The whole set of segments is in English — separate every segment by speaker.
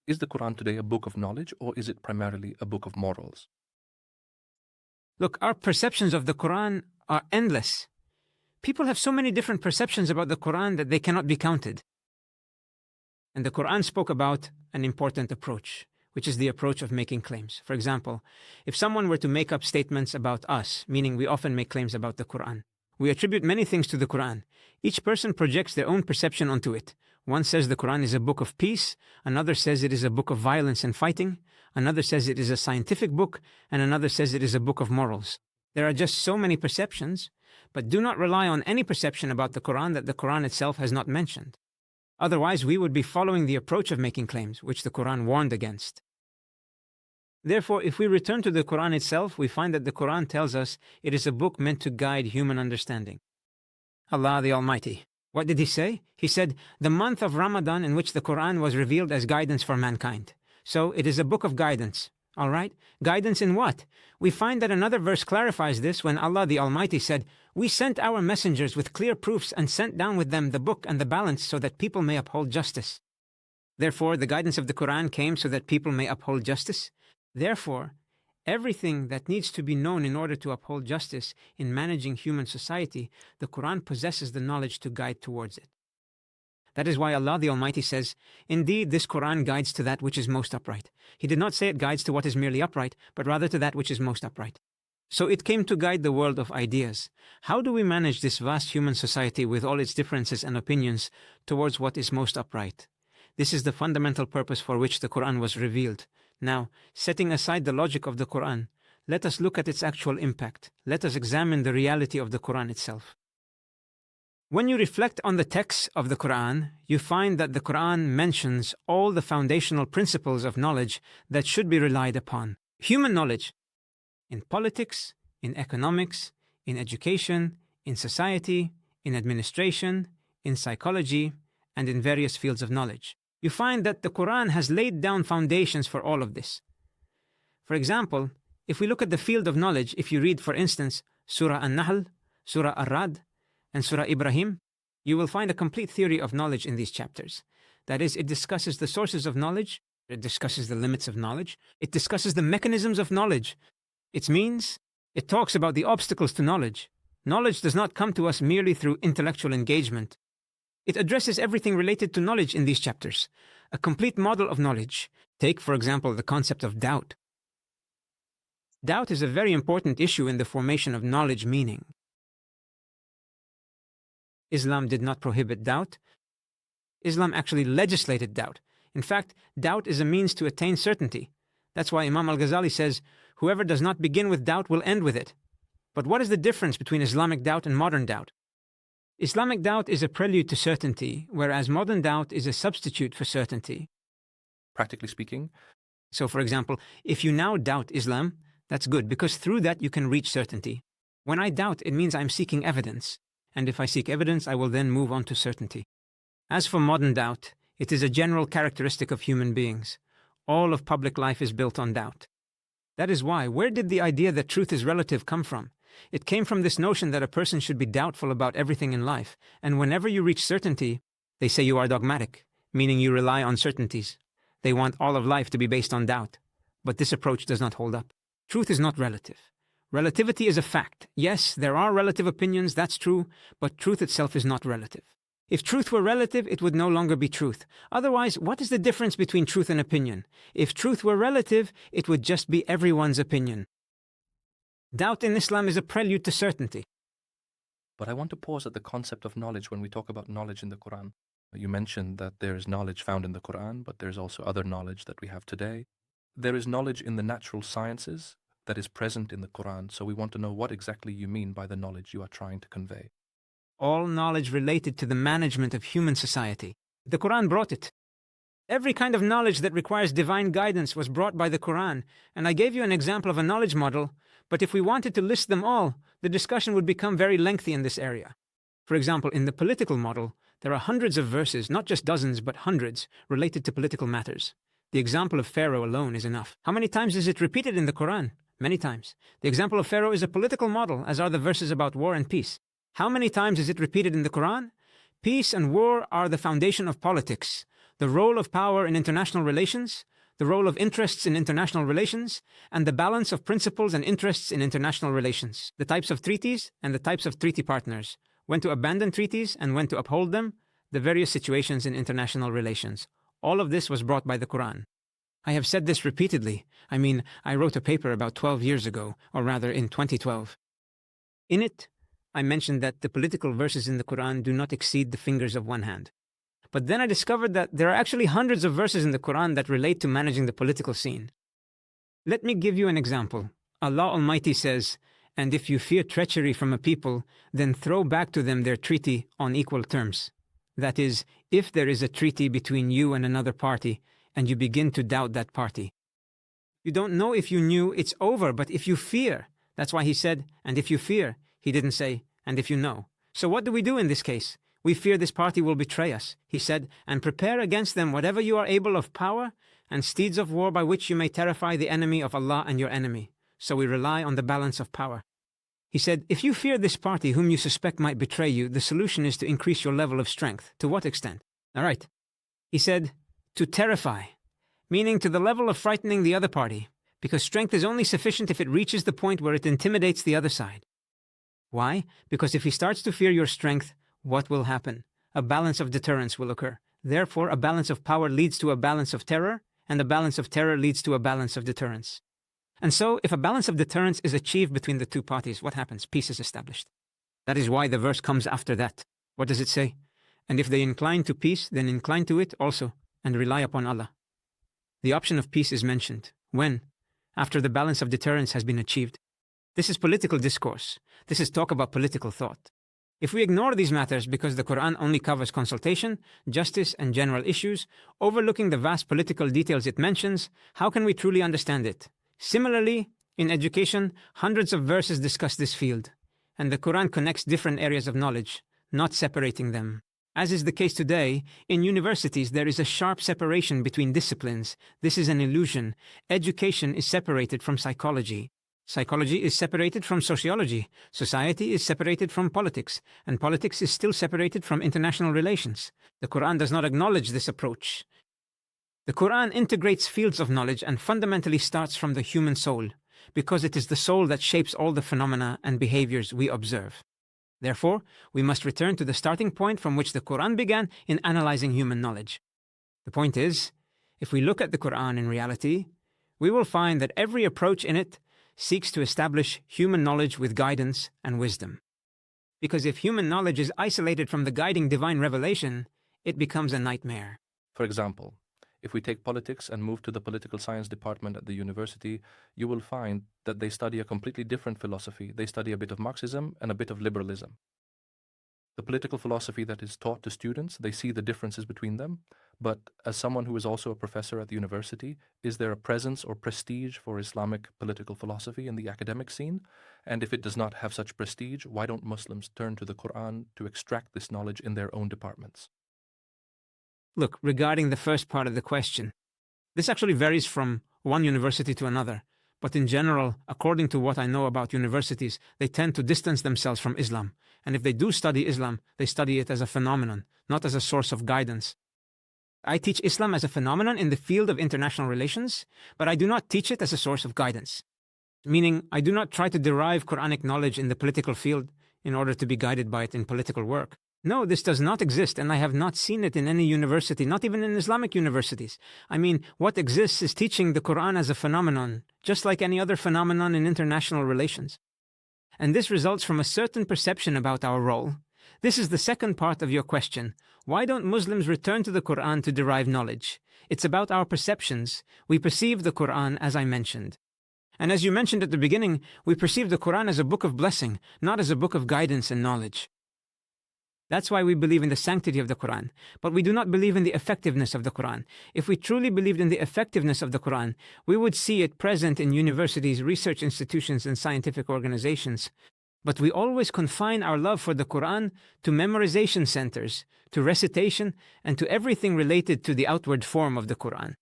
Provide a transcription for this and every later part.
Speaker 1: Is the Quran today a book of knowledge, or is it primarily a book of morals?
Speaker 2: Look, our perceptions of the Quran are endless. People have so many different perceptions about the Quran that they cannot be counted. And the Quran spoke about an important approach, which is the approach of making claims. For example, if someone were to make up statements about us, meaning we often make claims about the Quran, we attribute many things to the Quran. Each person projects their own perception onto it. One says the Quran is a book of peace, another says it is a book of violence and fighting, another says it is a scientific book, and another says it is a book of morals. There are just so many perceptions, but do not rely on any perception about the Quran that the Quran itself has not mentioned. Otherwise, we would be following the approach of making claims, which the Quran warned against. Therefore, if we return to the Quran itself, we find that the Quran tells us it is a book meant to guide human understanding. Allah the Almighty, what did He say? He said, the month of Ramadan in which the Quran was revealed as guidance for mankind. So it is a book of guidance. All right? Guidance in what? We find that another verse clarifies this when Allah the Almighty said, we sent our messengers with clear proofs and sent down with them the book and the balance so that people may uphold justice. Therefore, the guidance of the Quran came so that people may uphold justice. Therefore, everything that needs to be known in order to uphold justice in managing human society, the Quran possesses the knowledge to guide towards it. That is why Allah the Almighty says, indeed, this Quran guides to that which is most upright. He did not say it guides to what is merely upright, but rather to that which is most upright. So it came to guide the world of ideas. How do we manage this vast human society with all its differences and opinions towards what is most upright? This is the fundamental purpose for which the Quran was revealed. Now, setting aside the logic of the Quran, let us look at its actual impact. Let us examine the reality of the Quran itself. When you reflect on the text of the Quran, you find that the Quran mentions all the foundational principles of knowledge that should be relied upon. Human knowledge in politics, in economics, in education, in society, in administration, in psychology, and in various fields of knowledge. You find that the Quran has laid down foundations for all of this. For example, if we look at the field of knowledge, if you read, for instance, Surah An-Nahl, Surah Ar-Rad, and Surah Ibrahim, you will find a complete theory of knowledge in these chapters. That is, it discusses the sources of knowledge, it discusses the limits of knowledge, it discusses the mechanisms of knowledge, its means, it talks about the obstacles to knowledge. Knowledge does not come to us merely through intellectual engagement. It addresses everything related to knowledge in these chapters, a complete model of knowledge. Take, for example, the concept of doubt. Doubt is a very important issue in the formation of knowledge meaning. Islam did not prohibit doubt. Islam actually legislated doubt. In fact, doubt is a means to attain certainty. That's why Imam al-Ghazali says, whoever does not begin with doubt will end with it. But what is the difference between Islamic doubt and modern doubt? Islamic doubt is a prelude to certainty, whereas modern doubt is a substitute for certainty.
Speaker 1: Practically speaking?
Speaker 2: So, for example, if you now doubt Islam, that's good, because through that you can reach certainty. When I doubt, it means I'm seeking evidence. And if I seek evidence, I will then move on to certainty. As for modern doubt, it is a general characteristic of human beings. All of public life is built on doubt. That is why, where did the idea that truth is relative come from? It came from this notion that a person should be doubtful about everything in life, and whenever you reach certainty, they say you are dogmatic, meaning you rely on certainties. They want all of life to be based on doubt. But this approach does not hold up. Truth is not relative. Relativity is a fact. Yes, there are relative opinions, that's true, but truth itself is not relative. If truth were relative, it would no longer be truth. Otherwise, what is the difference between truth and opinion? If truth were relative, it would just be everyone's opinion. Doubt in Islam is a prelude to certainty.
Speaker 1: But I want to pause at the concept of knowledge when we talk about knowledge in the Quran. You mentioned that there is knowledge found in the Quran, but there's also other knowledge that we have today. There is knowledge in the natural sciences that is present in the Quran, so we want to know what exactly you mean by the knowledge you are trying to convey.
Speaker 2: All knowledge related to the management of human society. The Quran brought it. Every kind of knowledge that requires divine guidance was brought by the Quran, and I gave you an example of a knowledge model, but if we wanted to list them all, the discussion would become very lengthy in this area. For example, in the political model, there are hundreds of verses, not just dozens, but hundreds, related to political matters. The example of Pharaoh alone is enough. How many times is it repeated in the Quran? Many times. The example of Pharaoh is a political model, as are the verses about war and peace. How many times is it repeated in the Quran? Peace and war are the foundation of politics. the role of power in international relations, the role of interests in international relations, and the balance of principles and interests in international relations, the types of treaties and the types of treaty partners, when to abandon treaties and when to uphold them, the various situations in international relations. All of this was brought by the Qur'an. I have said this repeatedly. I wrote a paper about 12 years ago, or rather in 2012. In it, I mentioned that the political verses in the Qur'an do not exceed the fingers of one hand. But then I discovered that there are actually hundreds of verses in the Qur'an that relate to managing the political scene. Let me give you an example. Allah Almighty says, "And if you fear treachery from a people, then throw back to them their treaty on equal terms." That is, if there is a treaty between you and another party, and you begin to doubt that party. You don't know if you knew it's over, but if you fear, that's why he said, "And if you fear," he didn't say, "And if you know." So what do we do in this case? We fear this party will betray us. He said, "And prepare against them whatever you are able of power, and steeds of war by which you may terrify the enemy of Allah and your enemy." So we rely on the balance of power. He said, if you fear this party whom you suspect might betray you, the solution is to increase your level of strength. To what extent? All right. He said, to terrify, meaning to the level of frightening the other party, because strength is only sufficient if it reaches the point where it intimidates the other side. Why? Because if he starts to fear your strength, what will happen? A balance of deterrence will occur. Therefore, a balance of power leads to a balance of terror, and a balance of terror leads to a balance of deterrence. And so, if a balance of deterrence is achieved between the two parties, what happens? Peace is established. That is why the verse comes after that. What does it say? And if they incline to peace, then incline to it also, and rely upon Allah. The option of peace is mentioned. When? After the balance of deterrence has been achieved. This is political discourse. This is talk about political thought. If we ignore these matters because the Qur'an only covers consultation, justice, and general issues, overlooking the vast political details it mentions, how can we truly understand it? Similarly, in education, hundreds of verses discuss this field, and the Qur'an connects different areas of knowledge, not separating them. As is the case today, in universities there is a sharp separation between disciplines. This is an illusion. Education is separated from psychology. Psychology is separated from sociology. Society is separated from politics. And politics is still separated from international relations. The Qur'an does not acknowledge this approach. The Qur'an integrates fields of knowledge and fundamentally starts from the human soul, because it is the soul that shapes all the phenomena and behaviors we observe. Therefore, we must return to the starting point from which the Qur'an began in analyzing human knowledge. The point is, if we look at the Qur'an in reality, we will find that every approach in it seeks to establish human knowledge with guidance and wisdom. Because if human knowledge is isolated from the guiding divine revelation, it becomes a nightmare.
Speaker 1: For example, if we take politics and move to the political science department at the university, you will find that they study a completely different philosophy. They study a bit of Marxism and a bit of liberalism. The political philosophy that is taught to students, they see the differences between them, but as someone who is also a professor at the university, is there a presence or prestige for Islamic political philosophy in the academic scene? And if it does not have such prestige, why don't Muslims turn to the Qur'an to extract this knowledge in their own departments?
Speaker 2: Look, regarding the first part of the question, this actually varies from one university to another. But in general, according to what I know about universities, they tend to distance themselves from Islam. And if they do study Islam, they study it as a phenomenon, not as a source of guidance. I teach Islam as a phenomenon in the field of international relations, but I do not teach it as a source of guidance. Meaning, I do not try to derive Quranic knowledge in the political field in order to be guided by it in political work. No, this does not exist, and I have not seen it in any university, not even in Islamic universities. What exists is teaching the Qur'an as a phenomenon, just like any other phenomenon in international relations. And this results from a certain perception about our role. This is the second part of your question. Why don't Muslims return to the Qur'an to derive knowledge? It's about our perceptions. We perceive the Qur'an as I mentioned. And as you mentioned at the beginning, we perceive the Qur'an as a book of blessing, not as a book of guidance and knowledge. That's why we believe in the sanctity of the Qur'an, but we do not believe in the effectiveness of the Qur'an. If we truly believed in the effectiveness of the Qur'an, we would see it present in universities, research institutions, and scientific organizations. But we always confine our love for the Qur'an to memorization centers, to recitation, and to everything related to the outward form of the Qur'an.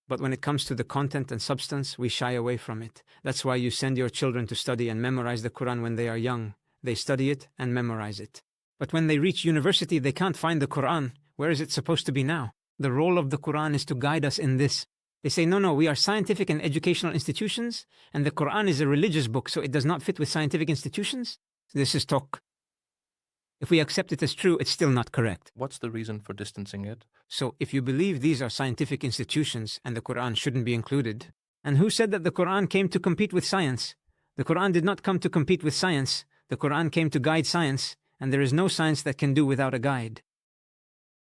Speaker 2: But when it comes to the content and substance, we shy away from it. That's why you send your children to study and memorize the Qur'an when they are young. They study it and memorize it. But when they reach university, they can't find the Qur'an. Where is it supposed to be now? The role of the Qur'an is to guide us in this. They say, no, we are scientific and educational institutions, and the Qur'an is a religious book, so it does not fit with scientific institutions. This is talk. If we accept it as true, it's still not correct.
Speaker 1: What's the reason for distancing it?
Speaker 2: So if you believe these are scientific institutions and the Qur'an shouldn't be included, and who said that the Qur'an came to compete with science? The Qur'an did not come to compete with science. The Qur'an came to guide science, and there is no science that can do without a guide.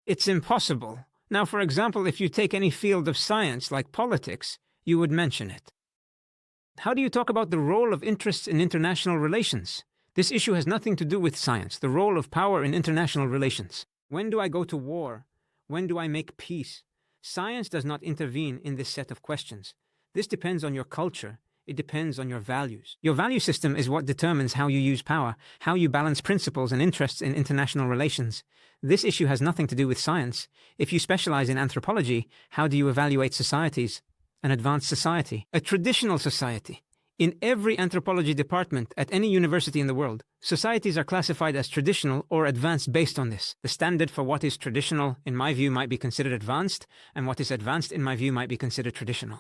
Speaker 2: It's impossible. Now, for example, if you take any field of science like politics, you would mention it. How do you talk about the role of interests in international relations? This issue has nothing to do with science, the role of power in international relations. When do I go to war? When do I make peace? Science does not intervene in this set of questions. This depends on your culture. It depends on your values. Your value system is what determines how you use power, how you balance principles and interests in international relations. This issue has nothing to do with science. If you specialize in anthropology, how do you evaluate societies? An advanced society, a traditional society. In every anthropology department at any university in the world, societies are classified as traditional or advanced based on this. The standard for what is traditional, in my view, might be considered advanced, and what is advanced, in my view, might be considered traditional.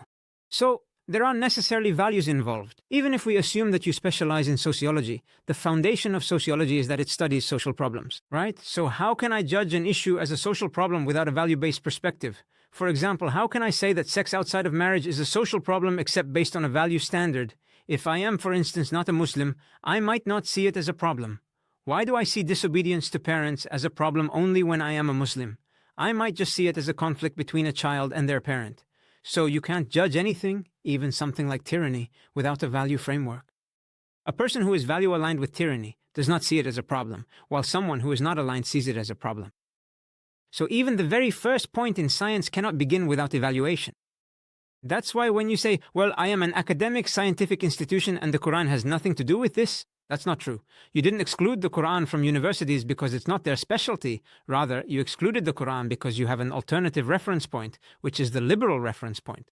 Speaker 2: So, there aren't necessarily values involved. Even if we assume that you specialize in sociology, the foundation of sociology is that it studies social problems, right? So how can I judge an issue as a social problem without a value-based perspective? For example, how can I say that sex outside of marriage is a social problem except based on a value standard? If I am, for instance, not a Muslim, I might not see it as a problem. Why do I see disobedience to parents as a problem only when I am a Muslim? I might just see it as a conflict between a child and their parent. So you can't judge anything, even something like tyranny, without a value framework. A person who is value-aligned with tyranny does not see it as a problem, while someone who is not aligned sees it as a problem. So even the very first point in science cannot begin without evaluation. That's why when you say, well, I am an academic scientific institution and the Qur'an has nothing to do with this, that's not true. You didn't exclude the Qur'an from universities because it's not their specialty. Rather, you excluded the Qur'an because you have an alternative reference point, which is the liberal reference point.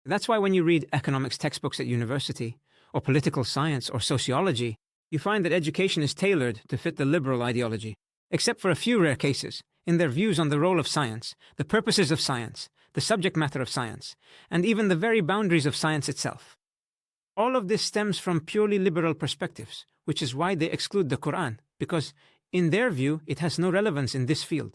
Speaker 2: That's why when you read economics textbooks at university, or political science or sociology, you find that education is tailored to fit the liberal ideology, except for a few rare cases, in their views on the role of science, the purposes of science, the subject matter of science, and even the very boundaries of science itself. All of this stems from purely liberal perspectives, which is why they exclude the Qur'an, because in their view, it has no relevance in this field.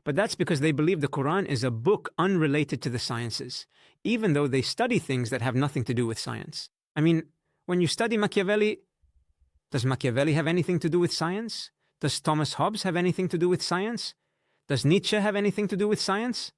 Speaker 2: But that's because they believe the Qur'an is a book unrelated to the sciences, even though they study things that have nothing to do with science. I mean, when you study Machiavelli, does Machiavelli have anything to do with science? Does Thomas Hobbes have anything to do with science? Does Nietzsche have anything to do with science?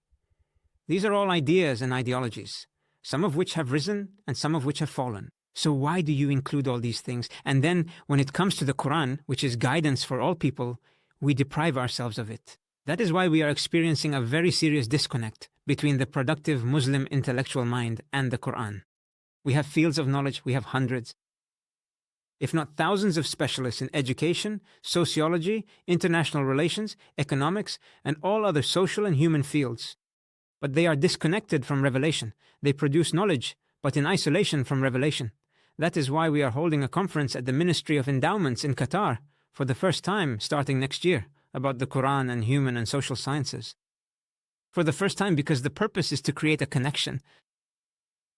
Speaker 2: These are all ideas and ideologies, some of which have risen and some of which have fallen. So why do you include all these things? And then when it comes to the Qur'an, which is guidance for all people, we deprive ourselves of it. That is why we are experiencing a very serious disconnect between the productive Muslim intellectual mind and the Qur'an. We have fields of knowledge, we have hundreds, if not thousands of specialists in education, sociology, international relations, economics, and all other social and human fields. But they are disconnected from revelation. They produce knowledge, but in isolation from revelation. That is why we are holding a conference at the Ministry of Endowments in Qatar for the first time starting next year about the Qur'an and human and social sciences. For the first time, because the purpose is to create a connection.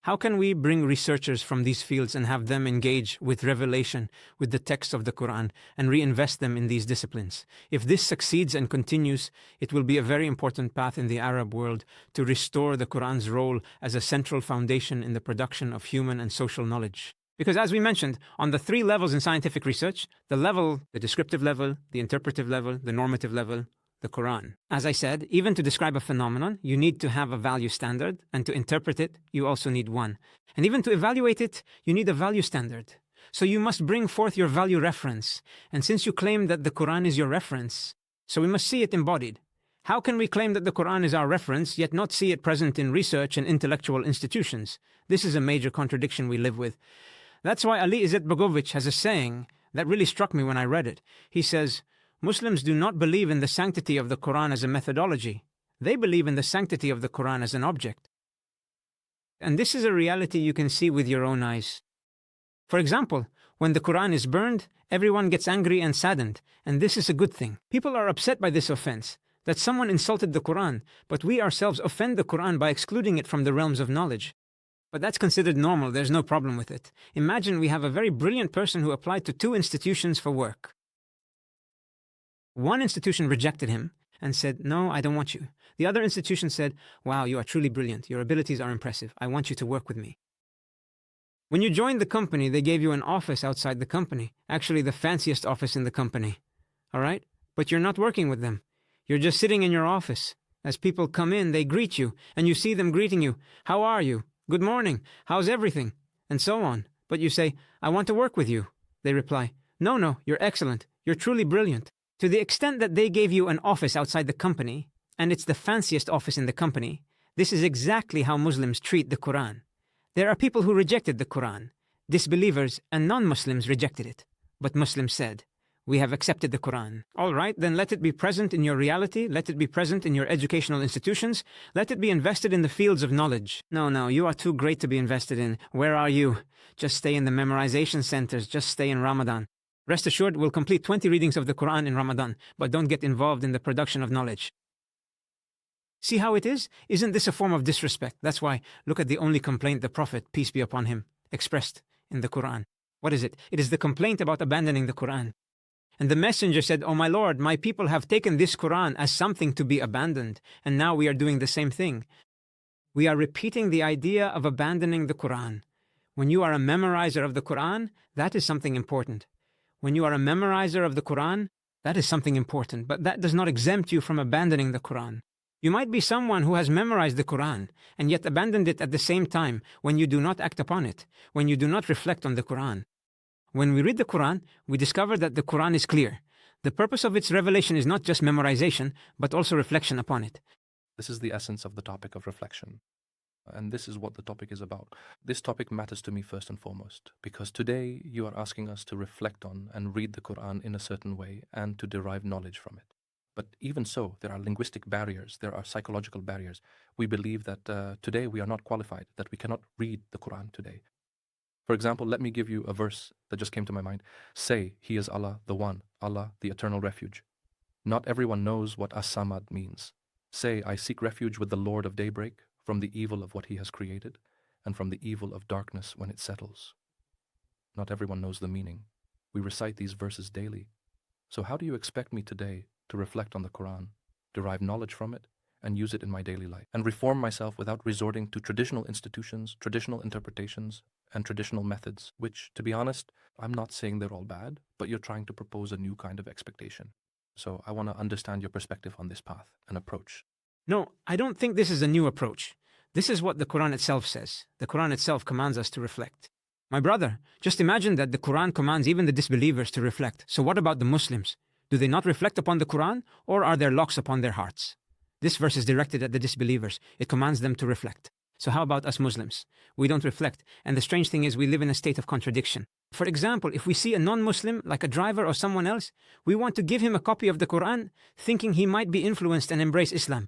Speaker 2: How can we bring researchers from these fields and have them engage with revelation, with the text of the Qur'an, and reinvest them in these disciplines? If this succeeds and continues, it will be a very important path in the Arab world to restore the Qur'an's role as a central foundation in the production of human and social knowledge. Because as we mentioned, on the three levels in scientific research, the descriptive level, the interpretive level, the normative level, the Qur'an. As I said, even to describe a phenomenon, you need to have a value standard, and to interpret it, you also need one. And even to evaluate it, you need a value standard. So you must bring forth your value reference. And since you claim that the Qur'an is your reference, so we must see it embodied. How can we claim that the Qur'an is our reference, yet not see it present in research and intellectual institutions? This is a major contradiction we live with. That's why Ali Izzet Begovic has a saying that really struck me when I read it. He says, Muslims do not believe in the sanctity of the Qur'an as a methodology. They believe in the sanctity of the Qur'an as an object. And this is a reality you can see with your own eyes. For example, when the Qur'an is burned, everyone gets angry and saddened, and this is a good thing. People are upset by this offense. that someone insulted the Qur'an, but we ourselves offend the Qur'an by excluding it from the realms of knowledge. But that's considered normal, there's no problem with it. Imagine we have a very brilliant person who applied to 2 institutions for work. One institution rejected him and said, "No, I don't want you." The other institution said, "Wow, you are truly brilliant. Your abilities are impressive. I want you to work with me." When you joined the company, they gave you an office outside the company, actually the fanciest office in the company. All right? But you're not working with them. You're just sitting in your office. As people come in, they greet you, and you see them greeting you. "How are you? Good morning. How's everything?" And so on. But you say, "I want to work with you." They reply, No, you're excellent. You're truly brilliant." To the extent that they gave you an office outside the company, and it's the fanciest office in the company, this is exactly how Muslims treat the Qur'an. There are people who rejected the Qur'an. Disbelievers and non-Muslims rejected it. But Muslims said, "We have accepted the Qur'an." All right, then let it be present in your reality. Let it be present in your educational institutions. Let it be invested in the fields of knowledge. No, you are too great to be invested in. Where are you? Just stay in the memorization centers. Just stay in Ramadan. Rest assured, we'll complete 20 readings of the Qur'an in Ramadan, but don't get involved in the production of knowledge. See how it is? Isn't this a form of disrespect? That's why, look at the only complaint the Prophet, peace be upon him, expressed in the Qur'an. What is it? It is the complaint about abandoning the Qur'an. And the messenger said, "Oh my Lord, my people have taken this Qur'an as something to be abandoned, and now we are doing the same thing." We are repeating the idea of abandoning the Qur'an. When you are a memorizer of the Qur'an, that is something important. When you are a memorizer of the Qur'an, that is something important, but that does not exempt you from abandoning the Qur'an. You might be someone who has memorized the Qur'an and yet abandoned it at the same time when you do not act upon it, when you do not reflect on the Qur'an. When we read the Qur'an, we discover that the Qur'an is clear. The purpose of its revelation is not just memorization, but also reflection upon it.
Speaker 1: This is the essence of the topic of reflection. And this is what the topic is about. This topic matters to me first and foremost, because today you are asking us to reflect on and read the Qur'an in a certain way and to derive knowledge from it. But even so, there are linguistic barriers, there are psychological barriers. We believe that today we are not qualified, that we cannot read the Qur'an today. For example, let me give you a verse that just came to my mind. Say, He is Allah, the One, Allah, the Eternal Refuge. Not everyone knows what As-Samad means. Say, I seek refuge with the Lord of daybreak, from the evil of what He has created, and from the evil of darkness when it settles. Not everyone knows the meaning. We recite these verses daily. So how do you expect me today to reflect on the Qur'an, derive knowledge from it, and use it in my daily life, and reform myself without resorting to traditional institutions, traditional interpretations, and traditional methods, which, to be honest, I'm not saying they're all bad, but you're trying to propose a new kind of expectation. So I want to understand your perspective on this path and approach.
Speaker 2: No, I don't think this is a new approach. This is what the Qur'an itself says. The Qur'an itself commands us to reflect. My brother, just imagine that the Qur'an commands even the disbelievers to reflect. So what about the Muslims? Do they not reflect upon the Qur'an, or are there locks upon their hearts? This verse is directed at the disbelievers. It commands them to reflect. So how about us Muslims? We don't reflect, and the strange thing is we live in a state of contradiction. For example, if we see a non-Muslim, like a driver or someone else, we want to give him a copy of the Qur'an, thinking he might be influenced and embrace Islam.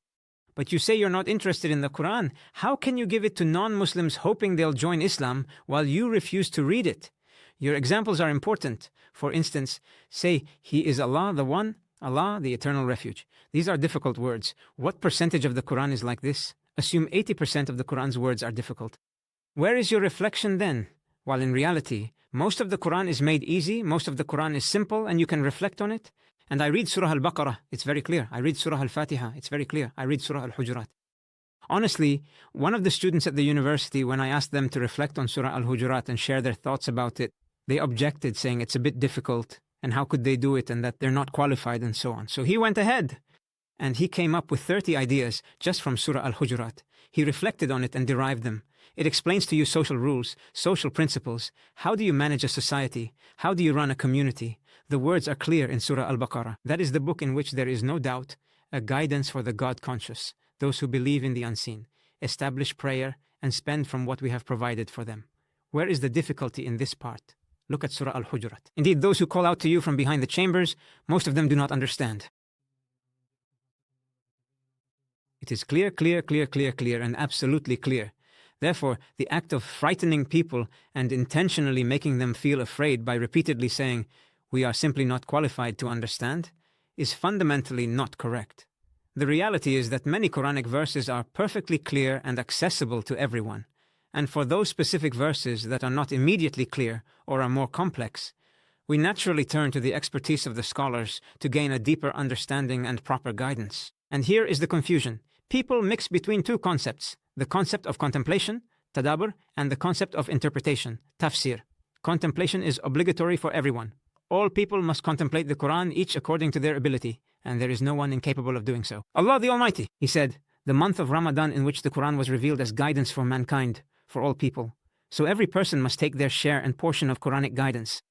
Speaker 2: But you say you're not interested in the Qur'an. How can you give it to non-Muslims hoping they'll join Islam while you refuse to read it? Your examples are important. For instance, say, He is Allah, the One, Allah, the Eternal Refuge. These are difficult words. What percentage of the Qur'an is like this? Assume 80% of the Qur'an's words are difficult. Where is your reflection then? While in reality, most of the Qur'an is made easy, most of the Qur'an is simple, and you can reflect on it. And I read Surah Al-Baqarah, it's very clear. I read Surah Al-Fatiha, it's very clear. I read Surah Al-Hujurat. Honestly, one of the students at the university, when I asked them to reflect on Surah Al-Hujurat and share their thoughts about it, they objected, saying it's a bit difficult, and how could they do it, and that they're not qualified, and so on. So he went ahead, and he came up with 30 ideas just from Surah Al-Hujurat. He reflected on it and derived them. It explains to you social rules, social principles. How do you manage a society? How do you run a community? The words are clear in Surah Al-Baqarah. That is the book in which there is no doubt, a guidance for the God-conscious, those who believe in the unseen, establish prayer, and spend from what we have provided for them. Where is the difficulty in this part? Look at Surah Al-Hujurat. Indeed, those who call out to you from behind the chambers, most of them do not understand. It is clear, and absolutely clear. Therefore, the act of frightening people and intentionally making them feel afraid by repeatedly saying, we are simply not qualified to understand, is fundamentally not correct. The reality is that many Quranic verses are perfectly clear and accessible to everyone. And for those specific verses that are not immediately clear or are more complex, we naturally turn to the expertise of the scholars to gain a deeper understanding and proper guidance. And here is the confusion. People mix between two concepts, the concept of contemplation, tadabbur, and the concept of interpretation, tafsir. Contemplation is obligatory for everyone. All people must contemplate the Qur'an, each according to their ability, and there is no one incapable of doing so. Allah the Almighty, He said, the month of Ramadan in which the Qur'an was revealed as guidance for mankind, for all people. So every person must take their share and portion of Quranic guidance.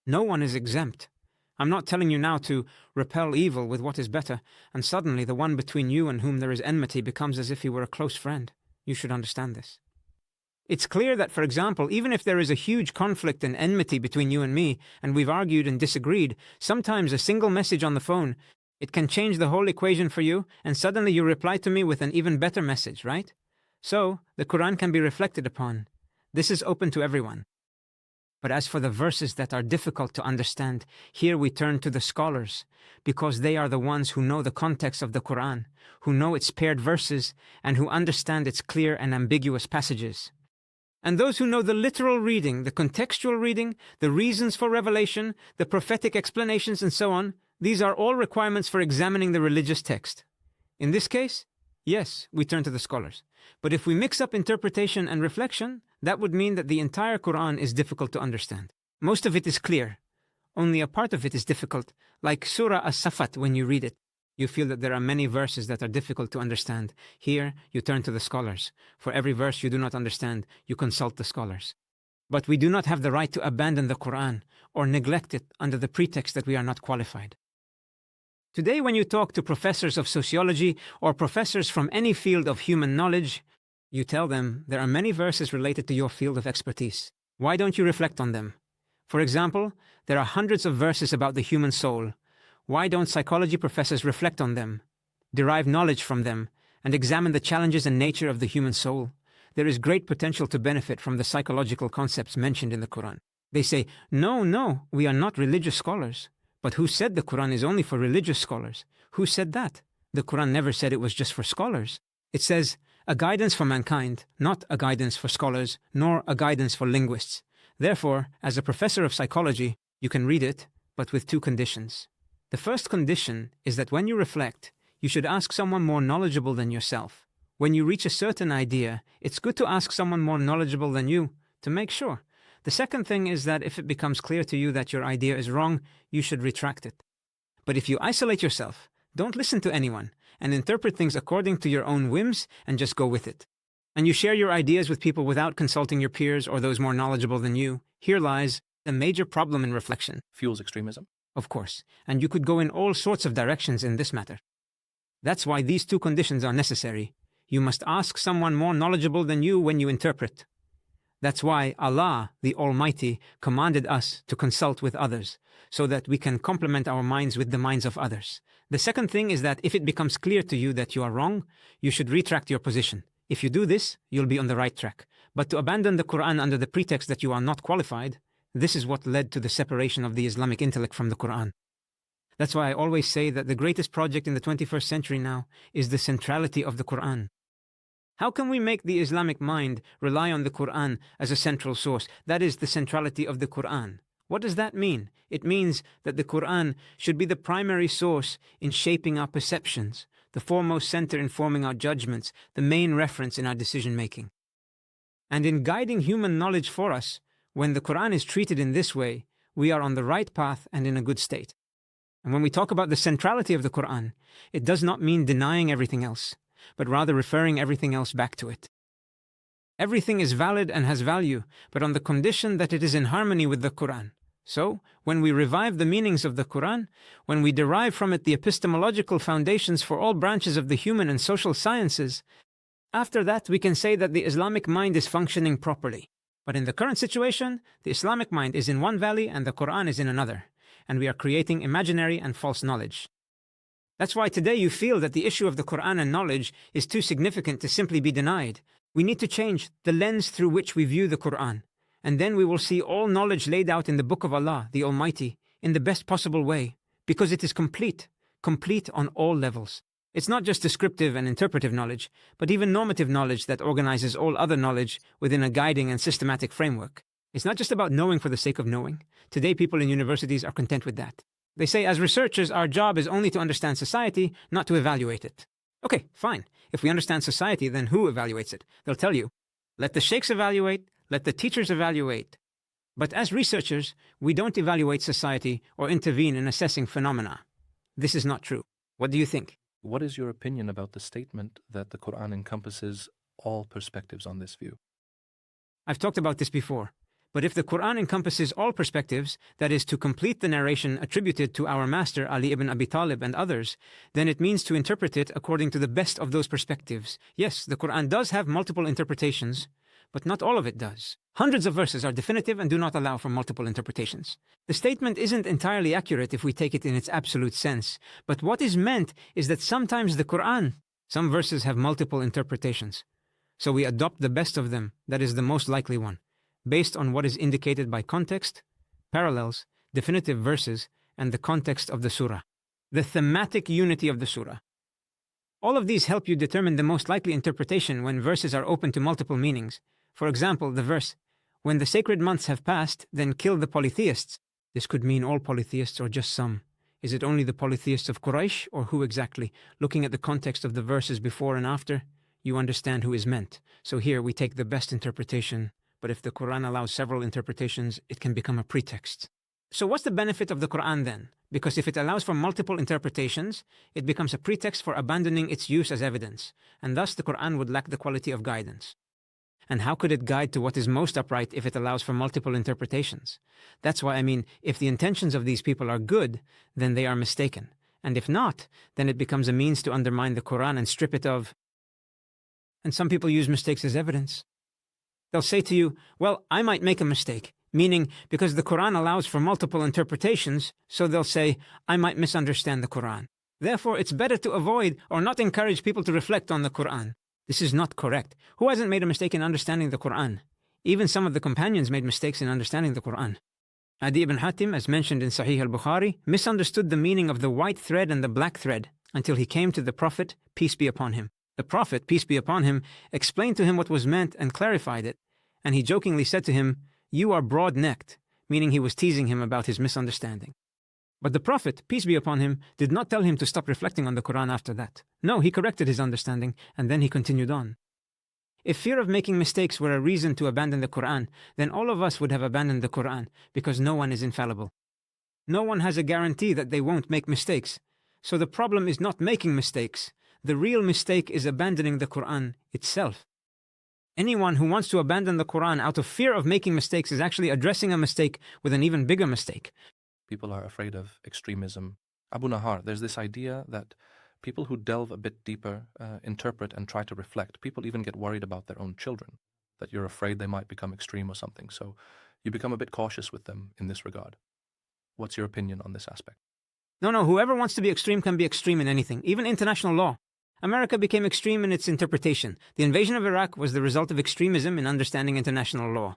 Speaker 2: No one is exempt. I'm not telling you now to repel evil with what is better, and suddenly the one between you and whom there is enmity becomes as if he were a close friend. You should understand this. It's clear that, for example, even if there is a huge conflict and enmity between you and me, and we've argued and disagreed, sometimes a single message on the phone, it can change the whole equation for you, and suddenly you reply to me with an even better message, right? So, the Qur'an can be reflected upon. This is open to everyone. But as for the verses that are difficult to understand, here we turn to the scholars, because they are the ones who know the context of the Qur'an, who know its paired verses, and who understand its clear and ambiguous passages. And those who know the literal reading, the contextual reading, the reasons for revelation, the prophetic explanations, and so on, these are all requirements for examining the religious text. In this case, yes, we turn to the scholars. But if we mix up interpretation and reflection, that would mean that the entire Qur'an is difficult to understand. Most of it is clear. Only a part of it is difficult, like Surah As-Safat when you read it. You feel that there are many verses that are difficult to understand. Here, you turn to the scholars. For every verse you do not understand, you consult the scholars. But we do not have the right to abandon the Qur'an or neglect it under the pretext that we are not qualified. Today, when you talk to professors of sociology or professors from any field of human knowledge, you tell them there are many verses related to your field of expertise. Why don't you reflect on them? For example, there are hundreds of verses about the human soul. Why don't psychology professors reflect on them, derive knowledge from them, and examine the challenges and nature of the human soul? There is great potential to benefit from the psychological concepts mentioned in the Qur'an. They say, no, we are not religious scholars. But who said the Qur'an is only for religious scholars? Who said that? The Qur'an never said it was just for scholars. It says, a guidance for mankind, not a guidance for scholars, nor a guidance for linguists. Therefore, as a professor of psychology, you can read it, but with two conditions. The first condition is that when you reflect, you should ask someone more knowledgeable than yourself. When you reach a certain idea, it's good to ask someone more knowledgeable than you to make sure. The second thing is that if it becomes clear to you that your idea is wrong, you should retract it. But if you isolate yourself, don't listen to anyone, and interpret things according to your own whims and just go with it, and you share your ideas with people without consulting your peers or those more knowledgeable than you, here lies a major problem in reflection.
Speaker 1: Fuels extremism.
Speaker 2: Of course, and you could go in all sorts of directions in this matter. That's why these two conditions are necessary. You must ask someone more knowledgeable than you when you interpret. That's why Allah, the Almighty, commanded us to consult with others, so that we can complement our minds with the minds of others. The second thing is that if it becomes clear to you that you are wrong, you should retract your position. If you do this, you'll be on the right track. But to abandon the Qur'an under the pretext that you are not qualified, this is what led to the separation of the Islamic intellect from the Qur'an. That's why I always say that the greatest project in the 21st century now is the centrality of the Qur'an. How can we make the Islamic mind rely on the Qur'an as a central source? That is the centrality of the Qur'an. What does that mean? It means that the Qur'an should be the primary source in shaping our perceptions, the foremost center in forming our judgments, the main reference in our decision-making. And in guiding human knowledge for us, when the Qur'an is treated in this way, we are on the right path and in a good state. And when we talk about the centrality of the Qur'an, it does not mean denying everything else, but rather referring everything else back to it. Everything is valid and has value, but on the condition that it is in harmony with the Qur'an. So, when we revive the meanings of the Qur'an, when we derive from it the epistemological foundations for all branches of the human and social sciences, after that we can say that the Islamic mind is functioning properly. But in the current situation, the Islamic mind is in one valley and the Qur'an is in another, and we are creating imaginary and false knowledge. That's why today you feel that the issue of the Qur'an and knowledge is too significant to simply be denied. We need to change the lens through which we view the Qur'an, and then we will see all knowledge laid out in the Book of Allah, the Almighty, in the best possible way, because it is complete on all levels. It's not just descriptive and interpretive knowledge, but even normative knowledge that organizes all other knowledge within a guiding and systematic framework. It's not just about knowing for the sake of knowing. Today, people in universities are content with that. They say, as researchers, our job is only to understand society, not to evaluate it. Okay, fine. If we understand society, then who evaluates it? They'll tell you, let the sheikhs evaluate, let the teachers evaluate. But as researchers, we don't evaluate society or intervene in assessing phenomena. This is not true. What do you think?
Speaker 1: What is your opinion about the statement that the Qur'an encompasses all perspectives on this view?
Speaker 2: I've talked about this before. But if the Qur'an encompasses all perspectives, that is, to complete the narration attributed to our master Ali ibn Abi Talib and others, then it means to interpret it according to the best of those perspectives. Yes, the Qur'an does have multiple interpretations, but not all of it does. Hundreds of verses are definitive and do not allow for multiple interpretations. The statement isn't entirely accurate if we take it in its absolute sense, but what is meant is that sometimes the Qur'an, some verses have multiple interpretations. So we adopt the best of them, that is the most likely one, based on what is indicated by context, parallels, definitive verses, and the context of the surah. The thematic unity of the surah. All of these help you determine the most likely interpretation when verses are open to multiple meanings. For example, the verse, "When the sacred months have passed, then kill the polytheists." This could mean all polytheists or just some. Is it only the polytheists of Quraysh, or who exactly? Looking at the context of the verses before and after, you understand who is meant. So here we take the best interpretation, but if the Qur'an allows several interpretations, it can become a pretext. So what's the benefit of the Qur'an then? Because if it allows for multiple interpretations, it becomes a pretext for abandoning its use as evidence, and thus the Qur'an would lack the quality of guidance. And how could it guide to what is most upright if it allows for multiple interpretations? That's why I mean, if the intentions of these people are good, then they are mistaken. And if not, then it becomes a means to undermine the Qur'an and strip it of. And some people use mistakes as evidence. They'll say to you, well, I might make a mistake, meaning because the Qur'an allows for multiple interpretations, so they'll say, I might misunderstand the Qur'an. Therefore, it's better to avoid or not encourage people to reflect on the Qur'an. This is not correct. Who hasn't made a mistake in understanding the Qur'an? Even some of the companions made mistakes in understanding the Qur'an. Adi ibn Hatim, as mentioned in Sahih al-Bukhari, misunderstood the meaning of the white thread and the black thread until he came to the Prophet, peace be upon him. The Prophet, peace be upon him, explained to him what was meant and clarified it, and he jokingly said to him, "You are broad-necked," meaning he was teasing him about his misunderstanding. But the Prophet, peace be upon him, did not tell him to stop reflecting on the Qur'an after that. No, he corrected his understanding, and then he continued on. If fear of making mistakes were a reason to abandon the Qur'an, then all of us would have abandoned the Qur'an, because no one is infallible. No one has a guarantee that they won't make mistakes. So the problem is not making mistakes. The real mistake is abandoning the Qur'an itself. Anyone who wants to abandon the Qur'an out of fear of making mistakes is actually addressing a mistake with an even bigger mistake.
Speaker 1: People are afraid of extremism. Abu Nahar, there's this idea that people who delve a bit deeper, interpret and try to reflect, people even get worried about their own children, that you're afraid they might become extreme or something. So you become a bit cautious with them in this regard. What's your opinion on this aspect?
Speaker 2: No, whoever wants to be extreme can be extreme in anything, even international law. America became extreme in its interpretation. The invasion of Iraq was the result of extremism in understanding international law.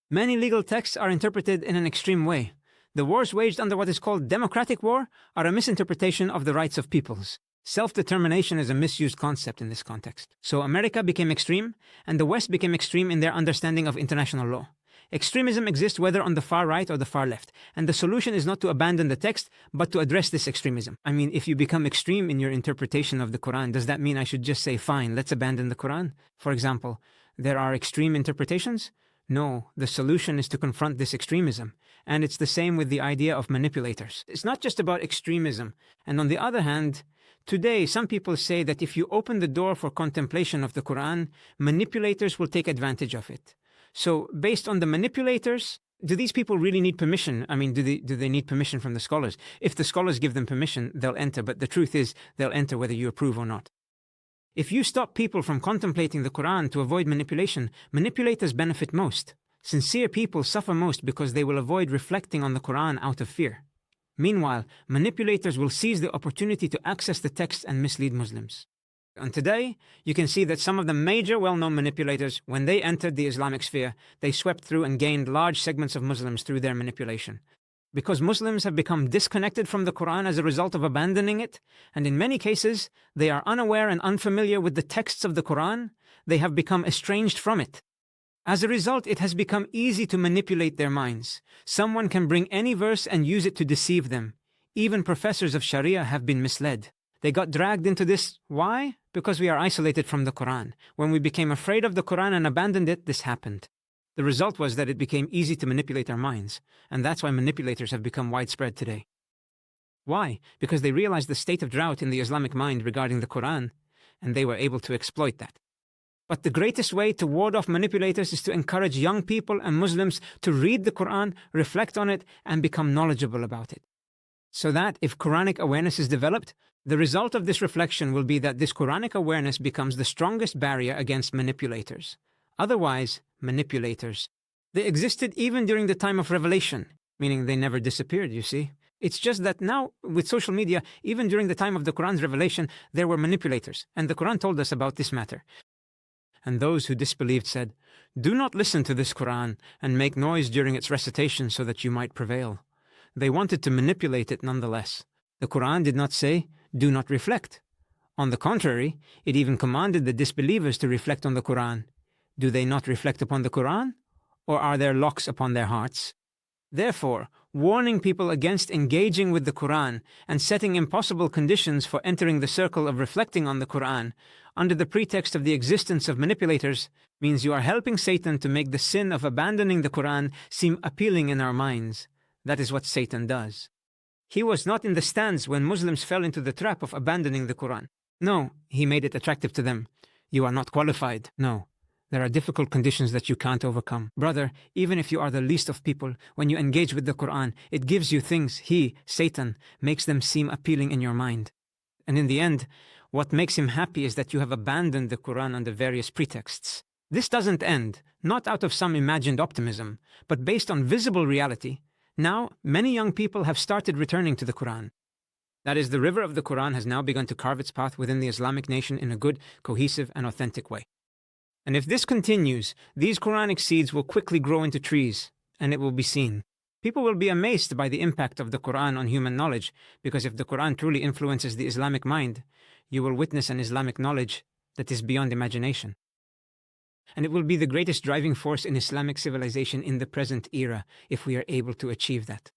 Speaker 2: Many legal texts are interpreted in an extreme way. The wars waged under what is called democratic war are a misinterpretation of the rights of peoples. Self-determination is a misused concept in this context. So America became extreme, and the West became extreme in their understanding of international law. Extremism exists whether on the far right or the far left, and the solution is not to abandon the text, but to address this extremism. I mean, if you become extreme in your interpretation of the Qur'an, does that mean I should just say, fine, let's abandon the Qur'an? For example, there are extreme interpretations? No, the solution is to confront this extremism, and it's the same with the idea of manipulators. It's not just about extremism, and on the other hand, today some people say that if you open the door for contemplation of the Qur'an, manipulators will take advantage of it. So, based on the manipulators, do these people really need permission? I mean, do they need permission from the scholars? If the scholars give them permission, they'll enter, but the truth is, they'll enter whether you approve or not. If you stop people from contemplating the Qur'an to avoid manipulation, manipulators benefit most. Sincere people suffer most because they will avoid reflecting on the Qur'an out of fear. Meanwhile, manipulators will seize the opportunity to access the text and mislead Muslims. And today, you can see that some of the major well-known manipulators, when they entered the Islamic sphere, they swept through and gained large segments of Muslims through their manipulation. because Muslims have become disconnected from the Qur'an as a result of abandoning it, and in many cases, they are unaware and unfamiliar with the texts of the Qur'an, they have become estranged from it. As a result, it has become easy to manipulate their minds. Someone can bring any verse and use it to deceive them. Even professors of Sharia have been misled. They got dragged into this. Why? Because we are isolated from the Qur'an. When we became afraid of the Qur'an and abandoned it, this happened. The result was that it became easy to manipulate our minds, and that's why manipulators have become widespread today. Why? Because they realized the state of drought in the Islamic mind regarding the Qur'an, and they were able to exploit that. But the greatest way to ward off manipulators is to encourage young people and Muslims to read the Qur'an, reflect on it, and become knowledgeable about it. So that, if Quranic awareness is developed, the result of this reflection will be that this Quranic awareness becomes the strongest barrier against manipulators. Otherwise, manipulators. They existed even during the time of revelation, meaning they never disappeared, you see. It's just that now, with social media, even during the time of the Qur'an's revelation, there were manipulators, and the Qur'an told us about this matter. And those who disbelieved said, "Do not listen to this Qur'an and make noise during its recitation so that you might prevail." They wanted to manipulate it nonetheless. The Qur'an did not say, "Do not reflect." On the contrary, it even commanded the disbelievers to reflect on the Qur'an. Do they not reflect upon the Qur'an? Or are there locks upon their hearts? Therefore, warning people against engaging with the Qur'an and setting impossible conditions for entering the circle of reflecting on the Qur'an under the pretext of the existence of manipulators means you are helping Satan to make the sin of abandoning the Qur'an seem appealing in our minds. That is what Satan does. He was not in the stands when Muslims fell into the trap of abandoning the Qur'an. No, he made it attractive to them. You are not qualified. No. There are difficult conditions that you can't overcome. Brother, even if you are the least of people, when you engage with the Qur'an, it gives you things he, Satan, makes them seem appealing in your mind. And in the end, what makes him happy is that you have abandoned the Qur'an under various pretexts. This doesn't end, not out of some imagined optimism, but based on visible reality. Now, many young people have started returning to the Qur'an. That is, the river of the Qur'an has now begun to carve its path within the Islamic nation in a good, cohesive, and authentic way. And if this continues, these Quranic seeds will quickly grow into trees, and it will be seen. People will be amazed by the impact of the Qur'an on human knowledge, because if the Qur'an truly influences the Islamic mind, you will witness an Islamic knowledge that is beyond imagination. And it will be the greatest driving force in Islamic civilization in the present era, if we are able to achieve that.